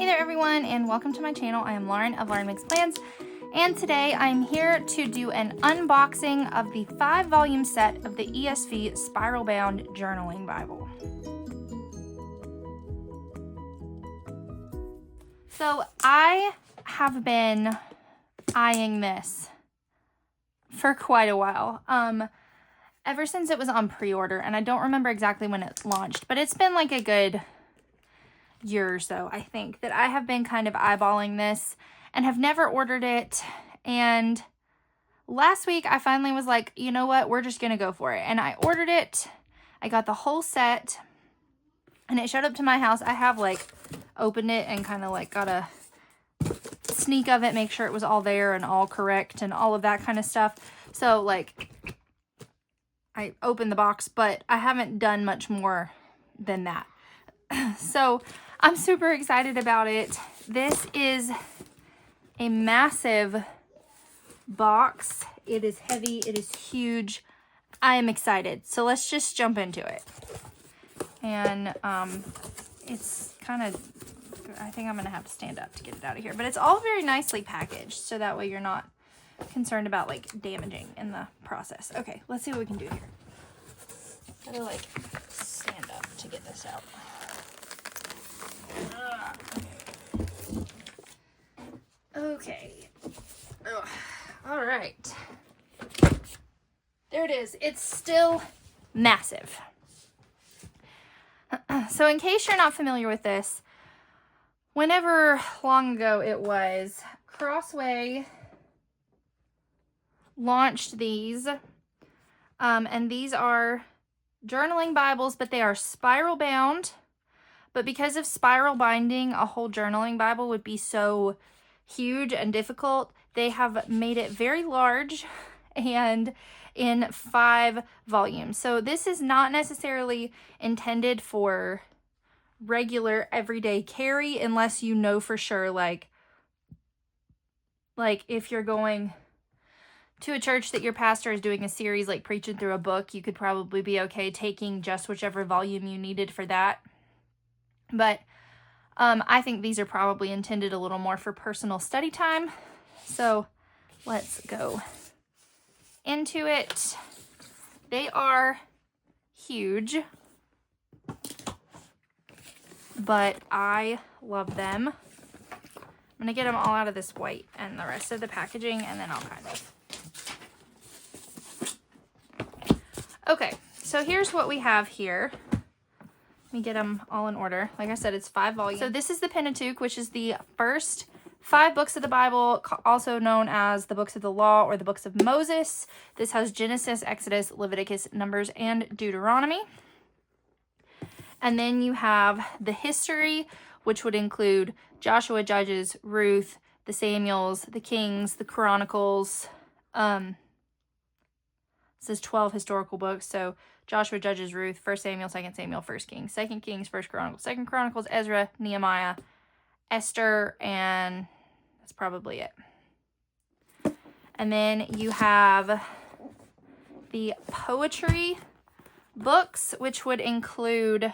Hey there everyone, and welcome to my channel. I am Lauren of Lauren Makes Plans, and today I'm here to do an unboxing of the 5-volume set of the ESV Spiral Bound Journaling Bible. So I have been eyeing this for quite a while, ever since it was on pre-order, and I don't remember exactly when it launched, but it's been like a good year or so, I think, that I have been kind of eyeballing this and have never ordered it. And last week I finally was like, you know what, we're just gonna go for it. And I ordered it. I got the whole set and it showed up to my house. I have like opened it and kind of like got a sneak of it, make sure it was all there and all correct and all of that kind of stuff. So like I opened the box, but I haven't done much more than that. So I'm super excited about it. This is a massive box. It is heavy. It is huge. I am excited. So let's just jump into it. And it's kind of, I think I'm going to have to stand up to get it out of here. But it's all very nicely packaged, so that way you're not concerned about like damaging in the process. Okay, let's see what we can do here. Gotta like stand up to get this out. Okay. Ugh. All right. There it is. It's still massive. So in case you're not familiar with this, whenever long ago it was, Crossway launched these. And these are journaling Bibles, but they are spiral bound. But because of spiral binding, a whole journaling Bible would be so huge and difficult. They have made it very large and in 5 volumes. So this is not necessarily intended for regular everyday carry unless you know for sure, like if you're going to a church that your pastor is doing a series like preaching through a book, you could probably be okay taking just whichever volume you needed for that. But I think these are probably intended a little more for personal study time. So let's go into it. They are huge, but I love them. I'm going to get them all out of this white and the rest of the packaging, and then I'll kind of... Okay, so here's what we have here. Let me get them all in order. Like I said, it's 5 volumes. So this is the Pentateuch, which is the first 5 books of the Bible, also known as the books of the law or the books of Moses. This has Genesis, Exodus, Leviticus, Numbers, and Deuteronomy. And then you have the history, which would include Joshua, Judges, Ruth, the Samuels, the Kings, the Chronicles. This is 12 historical books. So Joshua, Judges, Ruth, 1 Samuel, 2 Samuel, 1 Kings, 2 Kings, 1 Chronicles, 2 Chronicles, Ezra, Nehemiah, Esther, and that's probably it. And then you have the poetry books, which would include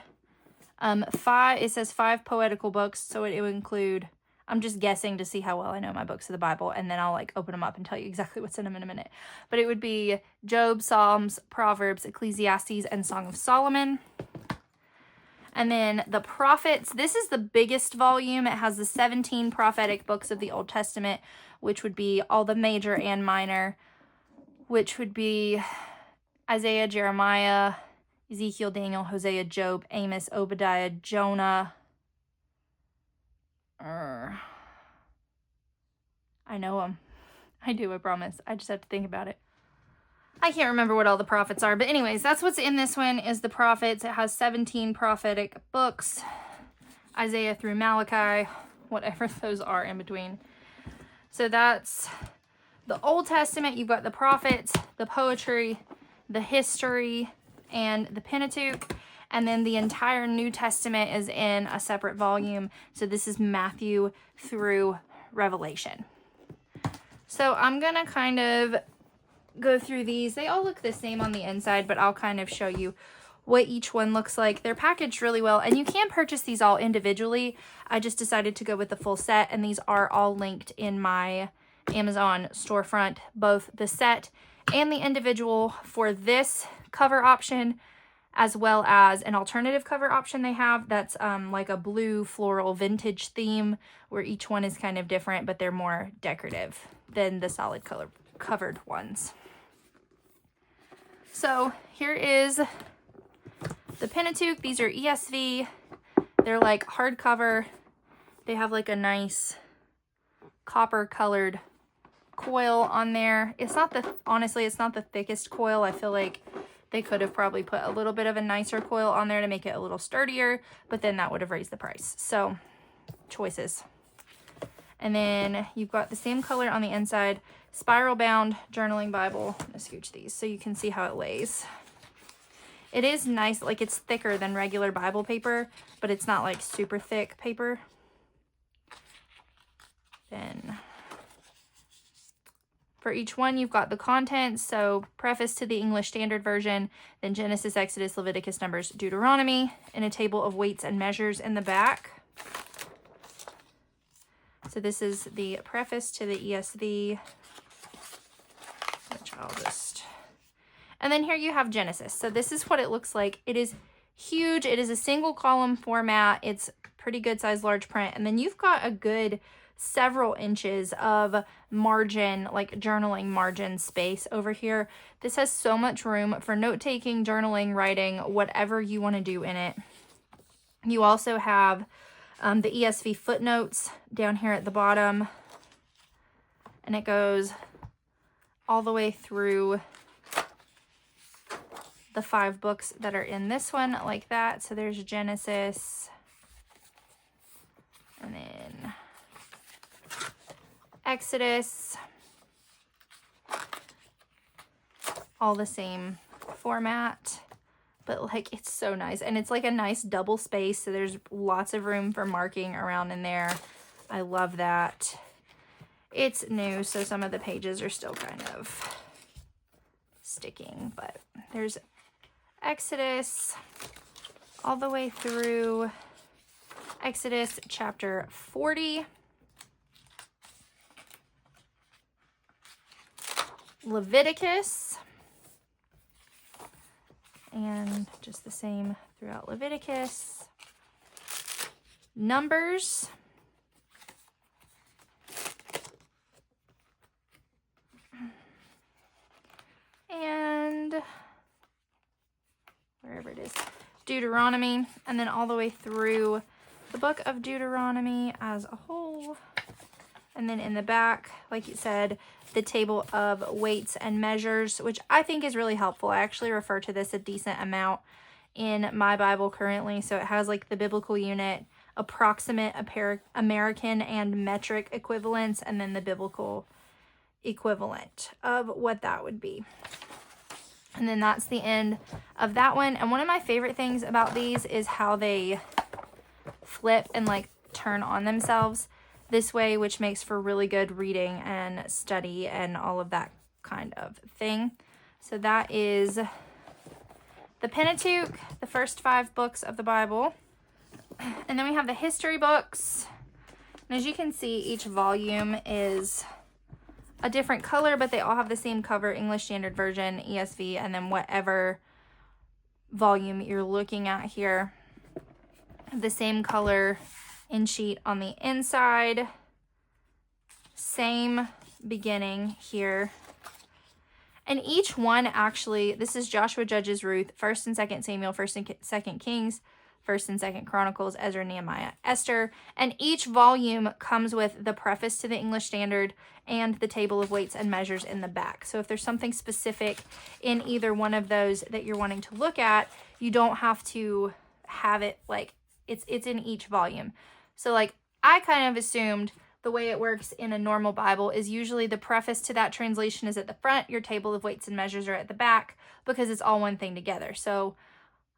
5, it says 5 poetical books, so it would include, I'm just guessing to see how well I know my books of the Bible, and then I'll like open them up and tell you exactly what's in them in a minute. But it would be Job, Psalms, Proverbs, Ecclesiastes, and Song of Solomon. And then the prophets, this is the biggest volume. It has the 17 prophetic books of the Old Testament, which would be all the major and minor, which would be Isaiah, Jeremiah, Ezekiel, Daniel, Hosea, Job, Amos, Obadiah, Jonah. I know them. I do, I promise. I just have to think about it. I can't remember what all the prophets are, but anyways, that's what's in this one is the prophets. It has 17 prophetic books, Isaiah through Malachi, whatever those are in between. So that's the Old Testament. You've got the prophets, the poetry, the history, and the Pentateuch. And then the entire New Testament is in a separate volume. So this is Matthew through Revelation. So I'm going to kind of go through these. They all look the same on the inside, but I'll kind of show you what each one looks like. They're packaged really well, and you can purchase these all individually. I just decided to go with the full set, and these are all linked in my Amazon storefront, both the set and the individual for this cover option, as well as an alternative cover option they have that's like a blue floral vintage theme, where each one is kind of different, but they're more decorative than the solid color covered ones. So here is the Pentateuch. These are ESV. They're like hardcover. They have like a nice copper colored coil on there. It's not the, honestly, it's not the thickest coil. I feel like they could have probably put a little bit of a nicer coil on there to make it a little sturdier, but then that would have raised the price. So choices. And then you've got the same color on the inside, spiral bound journaling Bible. I'm gonna scooch these so you can see how it lays. It is nice, like it's thicker than regular Bible paper, but it's not like super thick paper. Then for each one, you've got the contents. So preface to the English Standard Version, then Genesis, Exodus, Leviticus, Numbers, Deuteronomy, and a table of weights and measures in the back. So this is the preface to the ESV, which I'll just... And then here you have Genesis. So this is what it looks like. It is huge. It is a single column format. It's pretty good size large print. And then you've got a good several inches of margin, like journaling margin space over here. This has so much room for note-taking, journaling, writing, whatever you want to do in it. You also have the ESV footnotes down here at the bottom. And it goes all the way through the 5 books that are in this one, like that. So there's Genesis, and then Exodus, all the same format, but like it's so nice. And it's like a nice double space, so there's lots of room for marking around in there. I love that. It's new, so some of the pages are still kind of sticking, but there's Exodus all the way through Exodus chapter 40. Leviticus, and just the same throughout Leviticus. Numbers, and wherever it is, Deuteronomy, and then all the way through the book of Deuteronomy as a whole. And then in the back, like you said, the table of weights and measures, which I think is really helpful. I actually refer to this a decent amount in my Bible currently. So it has like the biblical unit, approximate American and metric equivalents, and then the biblical equivalent of what that would be. And then that's the end of that one. And one of my favorite things about these is how they flip and like turn on themselves this way, which makes for really good reading and study and all of that kind of thing. So that is the Pentateuch, the first 5 books of the Bible. And then we have the history books. And as you can see, each volume is a different color, but they all have the same cover, English Standard Version, ESV, and then whatever volume you're looking at here. The same color in sheet on the inside, same beginning here. And each one actually, this is Joshua, Judges, Ruth, 1st and 2nd Samuel, 1st and 2nd Kings, 1st and 2nd Chronicles, Ezra, Nehemiah, Esther. And each volume comes with the preface to the English Standard and the table of weights and measures in the back. So if there's something specific in either one of those that you're wanting to look at, you don't have to have it like it's in each volume. So like I kind of assumed the way it works in a normal Bible is usually the preface to that translation is at the front, your table of weights and measures are at the back, because it's all one thing together. So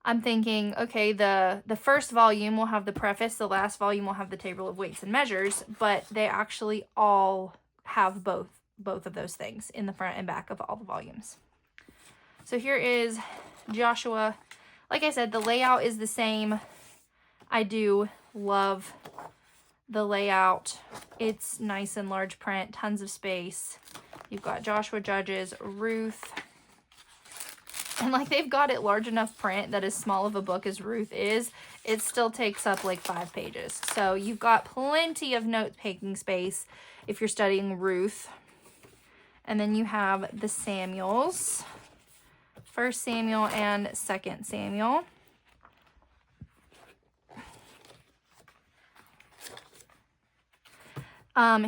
I'm thinking, okay, the first volume will have the preface, the last volume will have the table of weights and measures, but they actually all have both of those things in the front and back of all the volumes. So here is Joshua. Like I said, the layout is the same. I do love the layout. It's nice and large print, tons of space. You've got Joshua, Judges, Ruth. And like they've got it large enough print that as small of a book as Ruth is, it still takes up like 5 pages. So you've got plenty of note-taking space if you're studying Ruth. And then you have the Samuels, 1 Samuel and 2 Samuel.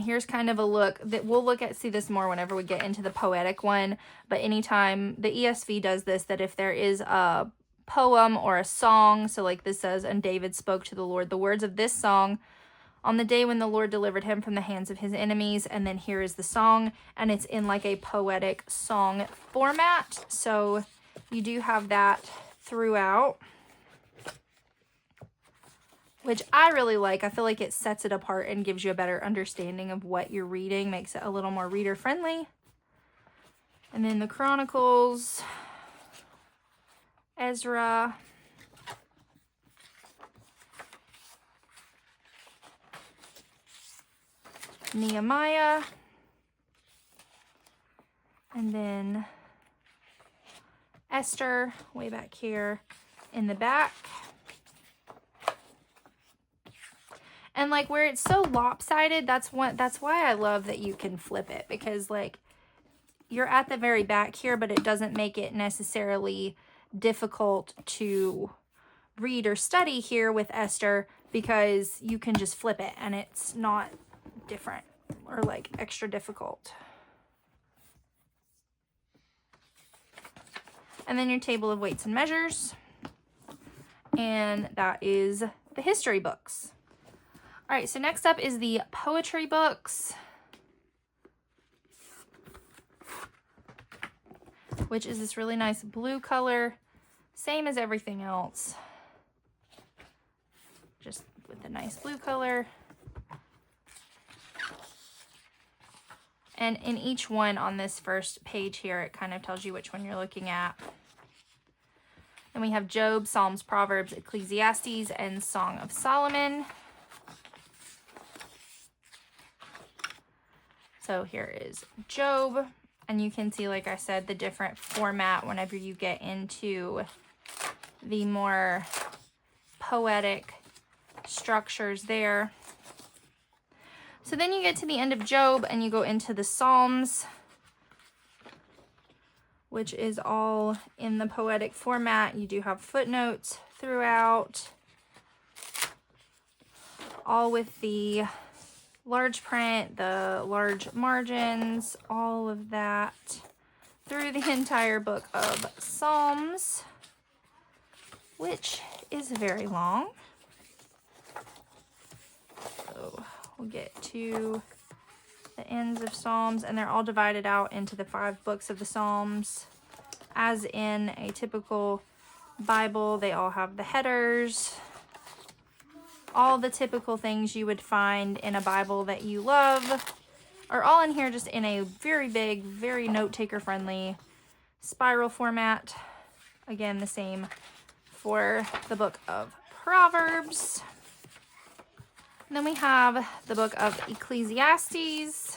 Here's kind of a look that we'll see this more whenever we get into the poetic one, but anytime the ESV does this, that if there is a poem or a song, so like this says, and David spoke to the Lord the words of this song on the day when the Lord delivered him from the hands of his enemies, and then here is the song, and it's in like a poetic song format, so you do have that throughout, which I really like. I feel like it sets it apart and gives you a better understanding of what you're reading, makes it a little more reader friendly. And then the Chronicles, Ezra, Nehemiah, and then Esther way back here in the back. And like where it's so lopsided, that's why I love that you can flip it, because like you're at the very back here, but it doesn't make it necessarily difficult to read or study here with Esther, because you can just flip it and it's not different or like extra difficult. And then your table of weights and measures, and that is the history books. All right, so next up is the poetry books, which is this really nice blue color, same as everything else, just with a nice blue color. And in each one on this first page here, it kind of tells you which one you're looking at. Then we have Job, Psalms, Proverbs, Ecclesiastes, and Song of Solomon. So here is Job, and you can see, like I said, the different format whenever you get into the more poetic structures there. So then you get to the end of Job and you go into the Psalms, which is all in the poetic format. You do have footnotes throughout, all with the large print, the large margins, all of that through the entire book of Psalms, which is very long. So we'll get to the ends of Psalms, and they're all divided out into the 5 books of the Psalms. As in a typical Bible, they all have the headers, all the typical things you would find in a Bible that you love are all in here, just in a very big, very note-taker friendly spiral format. Again, the same for the book of Proverbs. And then we have the book of Ecclesiastes,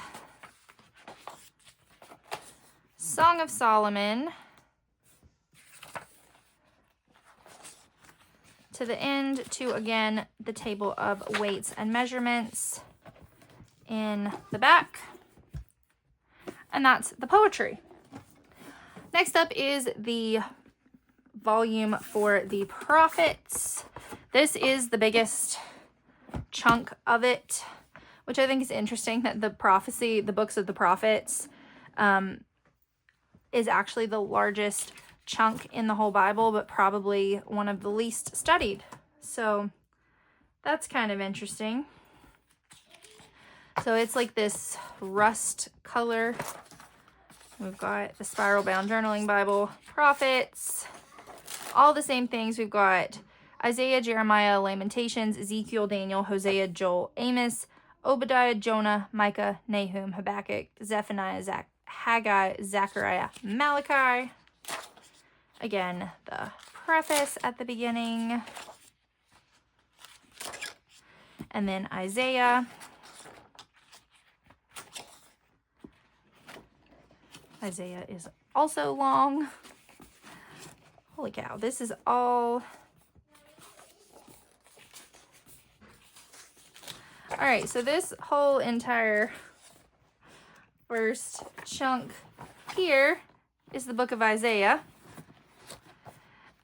Song of Solomon, to the end to, again, the table of weights and measurements in the back. And that's the poetry. Next up is the volume for the prophets. This is the biggest chunk of it, which I think is interesting, that the prophecy, the books of the prophets, is actually the largest chunk in the whole Bible, but probably one of the least studied. So that's kind of interesting. So it's like this rust color. We've got the spiral bound journaling Bible, prophets, all the same things. We've got Isaiah, Jeremiah, Lamentations, Ezekiel, Daniel, Hosea, Joel, Amos, Obadiah, Jonah, Micah, Nahum, Habakkuk, Zephaniah, Haggai, Zechariah, Malachi. Again, the preface at the beginning. And then Isaiah. Isaiah is also long. Holy cow, this is all... All right, so this whole entire first chunk here is the book of Isaiah.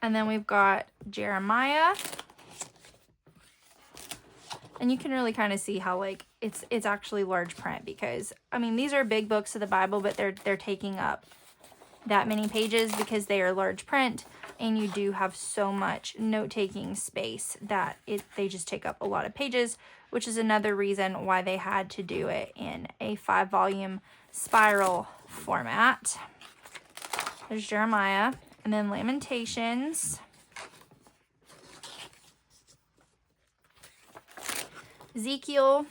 And then we've got Jeremiah. And you can really kind of see how like it's actually large print, because I mean these are big books of the Bible, but they're taking up that many pages because they are large print, and you do have so much note-taking space that they just take up a lot of pages, which is another reason why they had to do it in a 5-volume spiral format. There's Jeremiah, and then Lamentations, Ezekiel,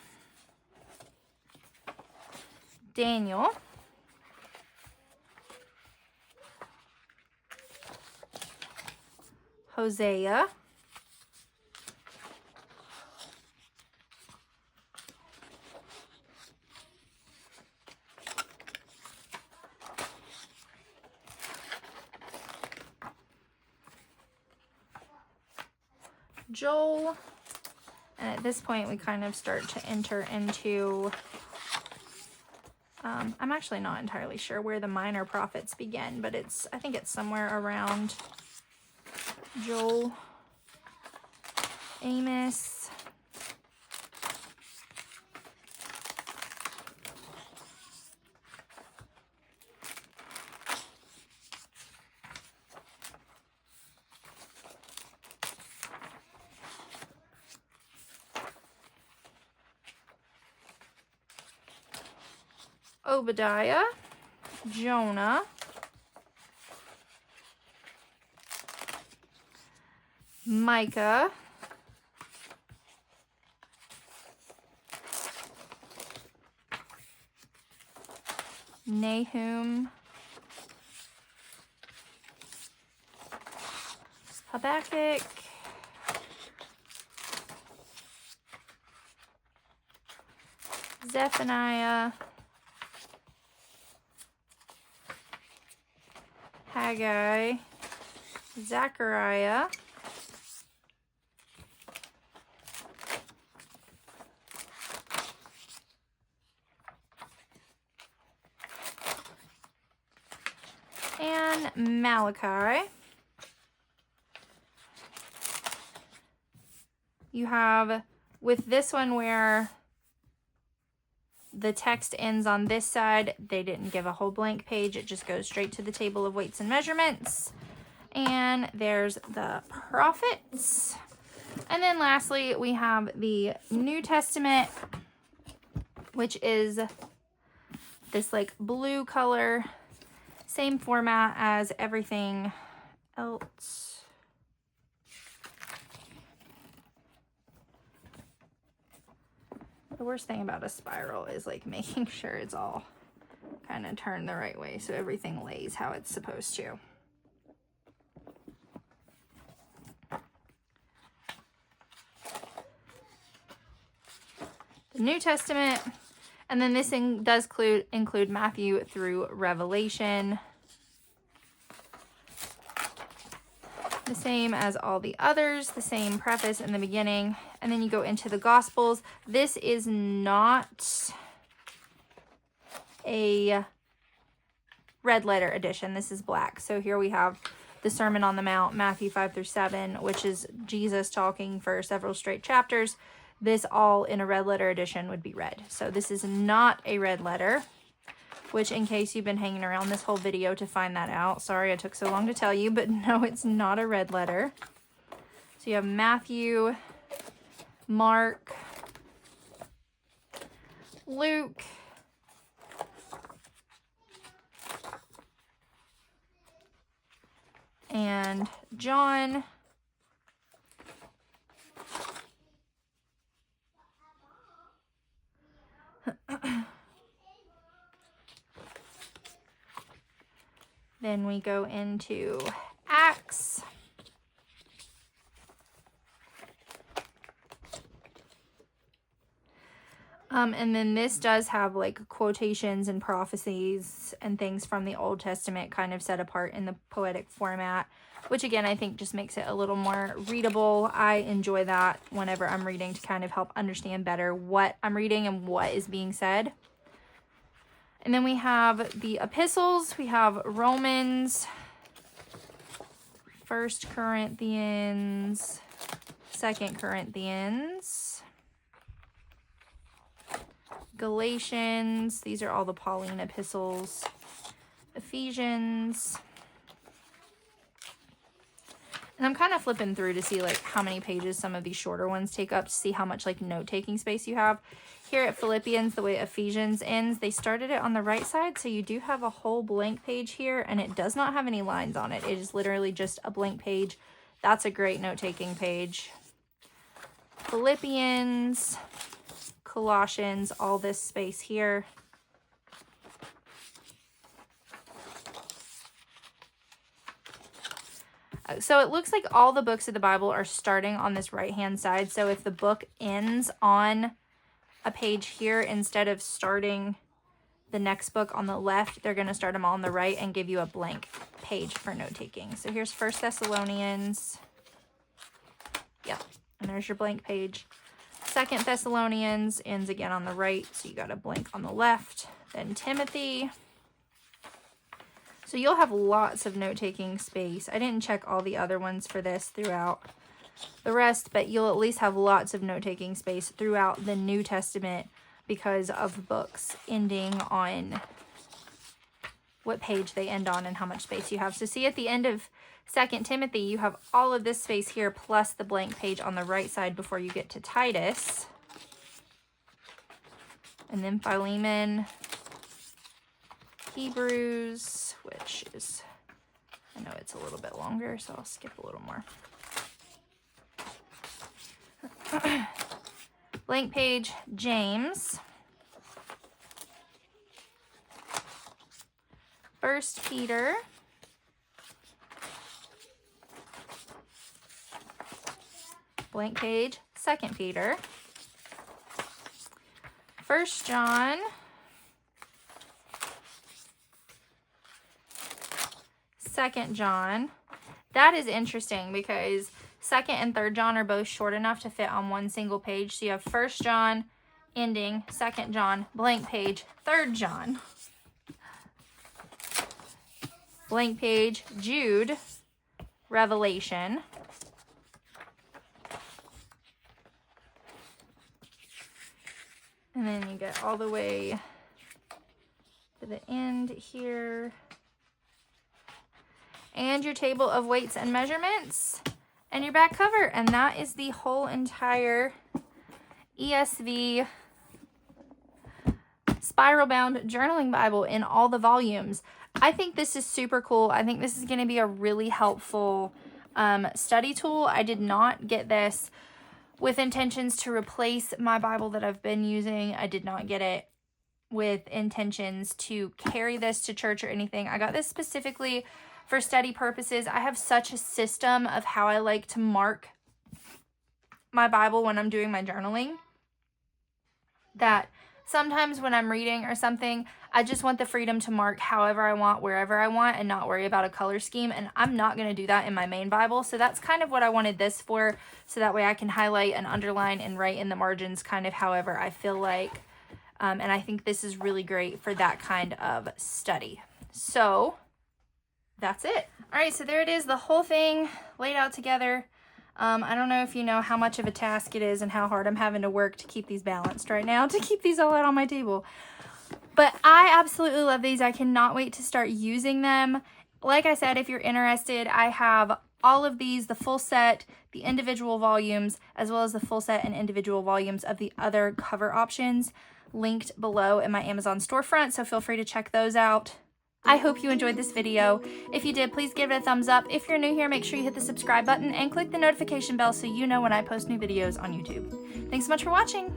Daniel, Hosea, Joel, and at this point we kind of start to enter into, I'm actually not entirely sure where the minor prophets begin, but I think it's somewhere around Joel, Amos, Obadiah, Jonah, Micah, Nahum, Habakkuk, Zephaniah, Haggai, Zechariah, and Malachi. You have, with this one where the text ends on this side, they didn't give a whole blank page. It just goes straight to the table of weights and measurements. And there's the prophets. And then lastly, we have the New Testament, which is this like blue color, same format as everything else. The worst thing about a spiral is like making sure it's all kind of turned the right way so everything lays how it's supposed to. The New Testament, and then this does include Matthew through Revelation. The same as all the others, the same preface in the beginning, and then you go into the Gospels. This is not a red letter edition. This is black. So here we have the Sermon on the Mount, Matthew 5 through 7, which is Jesus talking for several straight chapters. This all in a red letter edition would be red. So this is not a red letter, which in case you've been hanging around this whole video to find that out, sorry I took so long to tell you, but no, it's not a red letter. So you have Matthew, Mark, Luke, and John. Then we go into Acts, And then this does have like quotations and prophecies and things from the Old Testament kind of set apart in the poetic format, which again, I think just makes it a little more readable. I enjoy that whenever I'm reading to kind of help understand better what I'm reading and what is being said. And then we have the epistles. We have Romans, 1 Corinthians, 2 Corinthians, Galatians. These are all the Pauline epistles. Ephesians. And I'm kind of flipping through to see like how many pages some of these shorter ones take up to see how much like note-taking space you have. Here at Philippians, the way Ephesians ends, they started it on the right side, so you do have a whole blank page here, and it does not have any lines on it. It is literally just a blank page. That's a great note-taking page. Philippians, Colossians, all this space here. So it looks like all the books of the Bible are starting on this right-hand side. So if the book ends on a page here, instead of starting the next book on the left, they're going to start them all on the right and give you a blank page for note-taking. So here's 1 Thessalonians. Yep, and there's your blank page. 2 Thessalonians ends again on the right, so you got a blank on the left. Then Timothy. So you'll have lots of note-taking space. I didn't check all the other ones for this throughout the rest, but you'll at least have lots of note-taking space throughout the New Testament because of books ending on what page they end on and how much space you have. So see, at the end of 2 Timothy, you have all of this space here plus the blank page on the right side before you get to Titus. And then Philemon, Hebrews, which is, I know it's a little bit longer, so I'll skip a little more. Blank page, James. 1 Peter. Blank page, 2 Peter. 1 John. 2 John. That is interesting because 2nd and 3rd John are both short enough to fit on one single page. So you have 1 John ending, 2 John, blank page, 3 John. Blank page, Jude, Revelation. And then you get all the way to the end here. And your table of weights and measurements and your back cover. And that is the whole entire ESV spiral bound journaling Bible in all the volumes. I think this is super cool. I think this is going to be a really helpful study tool. I did not get this with intentions to replace my Bible that I've been using. I did not get it with intentions to carry this to church or anything. I got this specifically for study purposes. I have such a system of how I like to mark my Bible when I'm doing my journaling that sometimes when I'm reading or something, I just want the freedom to mark however I want, wherever I want, and not worry about a color scheme. And I'm not going to do that in my main Bible. So that's kind of what I wanted this for. So that way I can highlight and underline and write in the margins kind of however I feel like. And I think this is really great for that kind of study. So that's it. All right, so there it is, the whole thing laid out together. I don't know if you know how much of a task it is and how hard I'm having to work to keep these balanced right now, to keep these all out on my table. But I absolutely love these. I cannot wait to start using them. Like I said, if you're interested, I have all of these, the full set, the individual volumes, as well as the full set and individual volumes of the other cover options linked below in my Amazon storefront, so feel free to check those out. I hope you enjoyed this video. If you did, please give it a thumbs up. If you're new here, make sure you hit the subscribe button and click the notification bell so you know when I post new videos on YouTube. Thanks so much for watching.